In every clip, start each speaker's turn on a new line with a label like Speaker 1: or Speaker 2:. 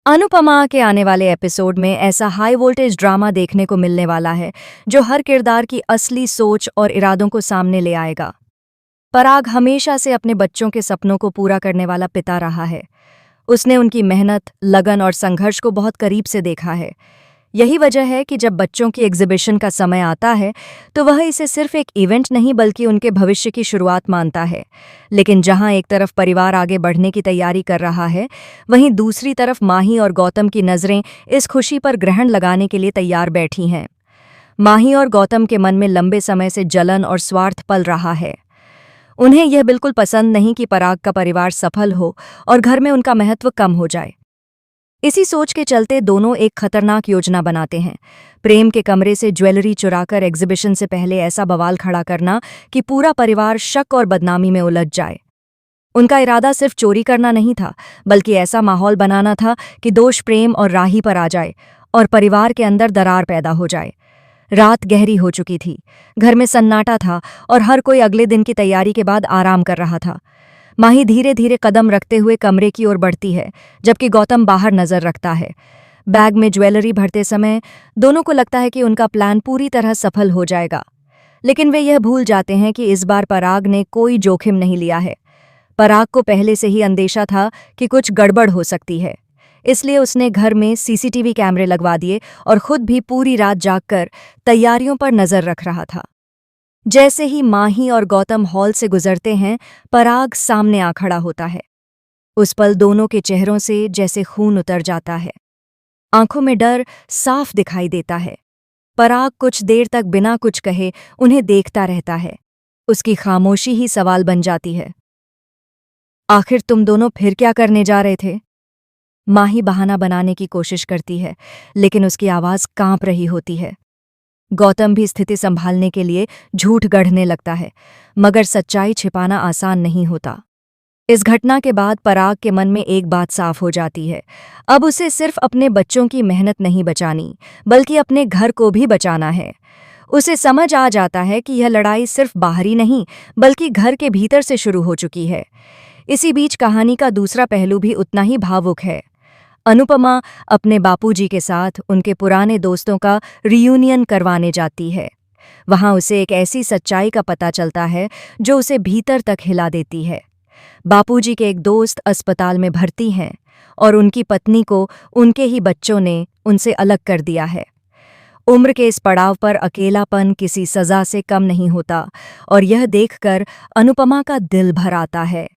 Speaker 1: अनुपमा के आने वाले एपिसोड में ऐसा हाई वोल्टेज ड्रामा देखने को मिलने वाला है जो हर किरदार की असली सोच और इरादों को सामने ले आएगा। पराग हमेशा से अपने बच्चों के सपनों को पूरा करने वाला पिता रहा है। उसने उनकी मेहनत, लगन और संघर्ष को बहुत करीब से देखा है। यही वजह है कि जब बच्चों की एग्जीबिशन का समय आता है तो वह इसे सिर्फ एक इवेंट नहीं बल्कि उनके भविष्य की शुरुआत मानता है। लेकिन जहां एक तरफ परिवार आगे बढ़ने की तैयारी कर रहा है, वहीं दूसरी तरफ माही और गौतम की नज़रें इस खुशी पर ग्रहण लगाने के लिए तैयार बैठी हैं। माही और गौतम के मन में लंबे समय से जलन और स्वार्थ पल रहा है। उन्हें यह बिल्कुल पसंद नहीं कि पराग का परिवार सफल हो और घर में उनका महत्व कम हो जाए। इसी सोच के चलते दोनों एक खतरनाक योजना बनाते हैं। प्रेम के कमरे से ज्वेलरी चुराकर एग्जीबिशन से पहले ऐसा बवाल खड़ा करना कि पूरा परिवार शक और बदनामी में उलझ जाए। उनका इरादा सिर्फ चोरी करना नहीं था, बल्कि ऐसा माहौल बनाना था कि दोष प्रेम और राही पर आ जाए और परिवार के अंदर दरार पैदा हो जाए। रात गहरी हो चुकी थी, घर में सन्नाटा था और हर कोई अगले दिन की तैयारी के बाद आराम कर रहा था। माही धीरे धीरे कदम रखते हुए कमरे की ओर बढ़ती है, जबकि गौतम बाहर नजर रखता है। बैग में ज्वेलरी भरते समय दोनों को लगता है कि उनका प्लान पूरी तरह सफल हो जाएगा, लेकिन वे यह भूल जाते हैं कि इस बार पराग ने कोई जोखिम नहीं लिया है। पराग को पहले से ही अंदेशा था कि कुछ गड़बड़ हो सकती है, इसलिए उसने घर में सीसीटीवी कैमरे लगवा दिए और खुद भी पूरी रात जागकर तैयारियों पर नजर रख रहा था। जैसे ही माही और गौतम हॉल से गुजरते हैं, पराग सामने आ खड़ा होता है। उस पल दोनों के चेहरों से जैसे खून उतर जाता है। आंखों में डर साफ दिखाई देता है। पराग कुछ देर तक बिना कुछ कहे उन्हें देखता रहता है। उसकी खामोशी ही सवाल बन जाती है। आखिर तुम दोनों फिर क्या करने जा रहे थे? माही बहाना बनाने की कोशिश करती है, लेकिन उसकी आवाज कांप रही होती है। गौतम भी स्थिति संभालने के लिए झूठ गढ़ने लगता है, मगर सच्चाई छिपाना आसान नहीं होता। इस घटना के बाद पराग के मन में एक बात साफ हो जाती है। अब उसे सिर्फ अपने बच्चों की मेहनत नहीं बचानी, बल्कि अपने घर को भी बचाना है। उसे समझ आ जाता है कि यह लड़ाई सिर्फ बाहरी नहीं, बल्कि घर के भीतर से शुरू हो चुकी है। इसी बीच कहानी का दूसरा पहलू भी उतना ही भावुक है। अनुपमा अपने बापूजी के साथ उनके पुराने दोस्तों का रियूनियन करवाने जाती है। वहां उसे एक ऐसी सच्चाई का पता चलता है जो उसे भीतर तक हिला देती है। बापूजी के एक दोस्त अस्पताल में भर्ती हैं और उनकी पत्नी को उनके ही बच्चों ने उनसे अलग कर दिया है। उम्र के इस पड़ाव पर अकेलापन किसी सजा से कम नहीं होता, और यह देखकर अनुपमा का दिल भर आता है।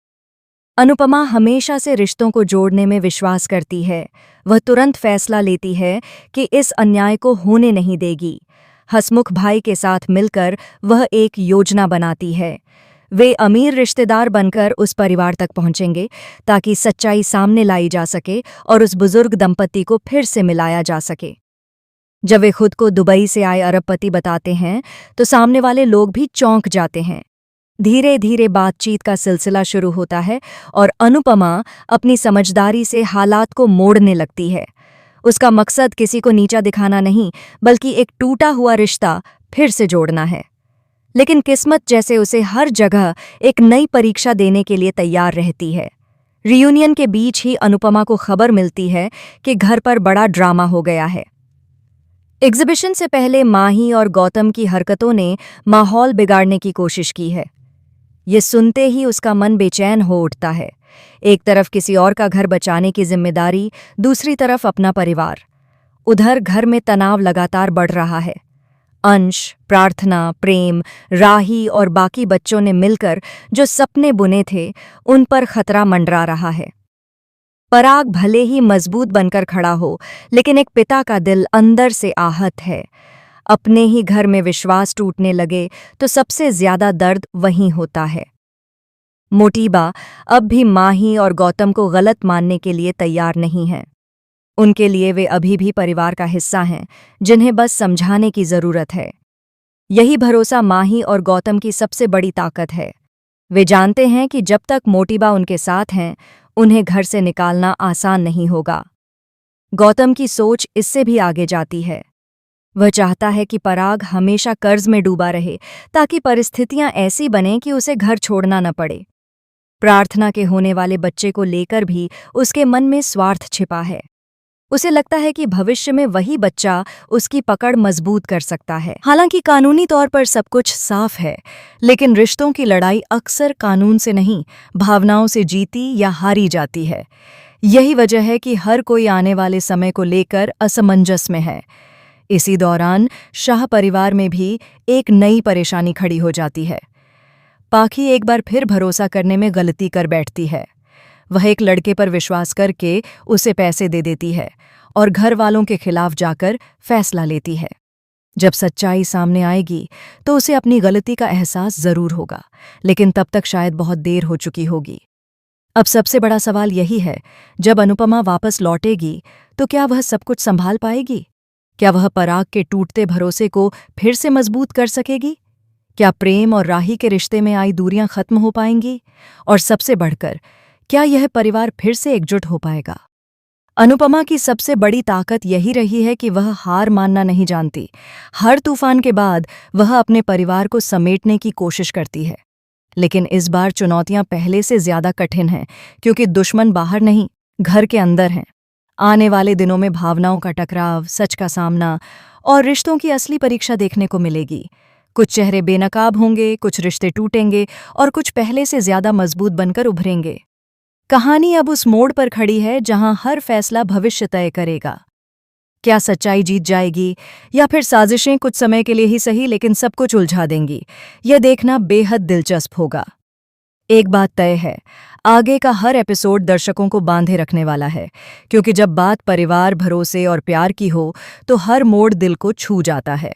Speaker 1: अनुपमा हमेशा से रिश्तों को जोड़ने में विश्वास करती है। वह तुरंत फैसला लेती है कि इस अन्याय को होने नहीं देगी। हसमुख भाई के साथ मिलकर वह एक योजना बनाती है। वे अमीर रिश्तेदार बनकर उस परिवार तक पहुंचेंगे ताकि सच्चाई सामने लाई जा सके और उस बुजुर्ग दंपति को फिर से मिलाया जा सके। जब वे खुद को दुबई से आए अरबपति बताते हैं तो सामने वाले लोग भी चौंक जाते हैं। धीरे धीरे बातचीत का सिलसिला शुरू होता है और अनुपमा अपनी समझदारी से हालात को मोड़ने लगती है। उसका मकसद किसी को नीचा दिखाना नहीं, बल्कि एक टूटा हुआ रिश्ता फिर से जोड़ना है। लेकिन किस्मत जैसे उसे हर जगह एक नई परीक्षा देने के लिए तैयार रहती है। रियूनियन के बीच ही अनुपमा को खबर मिलती है कि घर पर बड़ा ड्रामा हो गया है। एग्जीबिशन से पहले माही और गौतम की हरकतों ने माहौल बिगाड़ने की कोशिश की है। ये सुनते ही उसका मन बेचैन हो उठता है। एक तरफ किसी और का घर बचाने की जिम्मेदारी, दूसरी तरफ अपना परिवार। उधर घर में तनाव लगातार बढ़ रहा है। अंश, प्रार्थना, प्रेम, राही और बाकी बच्चों ने मिलकर जो सपने बुने थे, उन पर खतरा मंडरा रहा है। पराग भले ही मजबूत बनकर खड़ा हो, लेकिन एक पिता का दिल अंदर से आहत है। अपने ही घर में विश्वास टूटने लगे तो सबसे ज्यादा दर्द वहीं होता है। मोटीबा अब भी माही और गौतम को गलत मानने के लिए तैयार नहीं है। उनके लिए वे अभी भी परिवार का हिस्सा हैं, जिन्हें बस समझाने की जरूरत है। यही भरोसा माही और गौतम की सबसे बड़ी ताकत है। वे जानते हैं कि जब तक मोटीबा उनके साथ हैं, उन्हें घर से निकालना आसान नहीं होगा। गौतम की सोच इससे भी आगे जाती है। वह चाहता है कि पराग हमेशा कर्ज में डूबा रहे, ताकि परिस्थितियां ऐसी बनें कि उसे घर छोड़ना न पड़े। प्रार्थना के होने वाले बच्चे को लेकर भी उसके मन में स्वार्थ छिपा है। उसे लगता है कि भविष्य में वही बच्चा उसकी पकड़ मजबूत कर सकता है। हालांकि कानूनी तौर पर सब कुछ साफ है, लेकिन रिश्तों की लड़ाई अक्सर कानून से नहीं, भावनाओं से जीती या हारी जाती है। यही वजह है कि हर कोई आने वाले समय को लेकर असमंजस में है। इसी दौरान शाह परिवार में भी एक नई परेशानी खड़ी हो जाती है। पाखी एक बार फिर भरोसा करने में गलती कर बैठती है। वह एक लड़के पर विश्वास करके उसे पैसे दे देती है और घर वालों के खिलाफ जाकर फैसला लेती है। जब सच्चाई सामने आएगी तो उसे अपनी गलती का एहसास जरूर होगा, लेकिन तब तक शायद बहुत देर हो चुकी होगी। अब सबसे बड़ा सवाल यही है, जब अनुपमा वापस लौटेगी तो क्या वह सब कुछ संभाल पाएगी? क्या वह पराग के टूटते भरोसे को फिर से मजबूत कर सकेगी? क्या प्रेम और राही के रिश्ते में आई दूरियां खत्म हो पाएंगी? और सबसे बढ़कर, क्या यह परिवार फिर से एकजुट हो पाएगा? अनुपमा की सबसे बड़ी ताकत यही रही है कि वह हार मानना नहीं जानती। हर तूफान के बाद वह अपने परिवार को समेटने की कोशिश करती है। लेकिन इस बार चुनौतियां पहले से ज्यादा कठिन हैं, क्योंकि दुश्मन बाहर नहीं, घर के अंदर हैं। आने वाले दिनों में भावनाओं का टकराव, सच का सामना और रिश्तों की असली परीक्षा देखने को मिलेगी। कुछ चेहरे बेनकाब होंगे, कुछ रिश्ते टूटेंगे और कुछ पहले से ज्यादा मजबूत बनकर उभरेंगे। कहानी अब उस मोड़ पर खड़ी है जहां हर फैसला भविष्य तय करेगा। क्या सच्चाई जीत जाएगी या फिर साजिशें कुछ समय के लिए ही सही लेकिन सब कुछ उलझा देंगी? यह देखना बेहद दिलचस्प होगा। एक बात तय है, आगे का हर एपिसोड दर्शकों को बांधे रखने वाला है, क्योंकि जब बात परिवार, भरोसे और प्यार की हो तो हर मोड़ दिल को छू जाता है।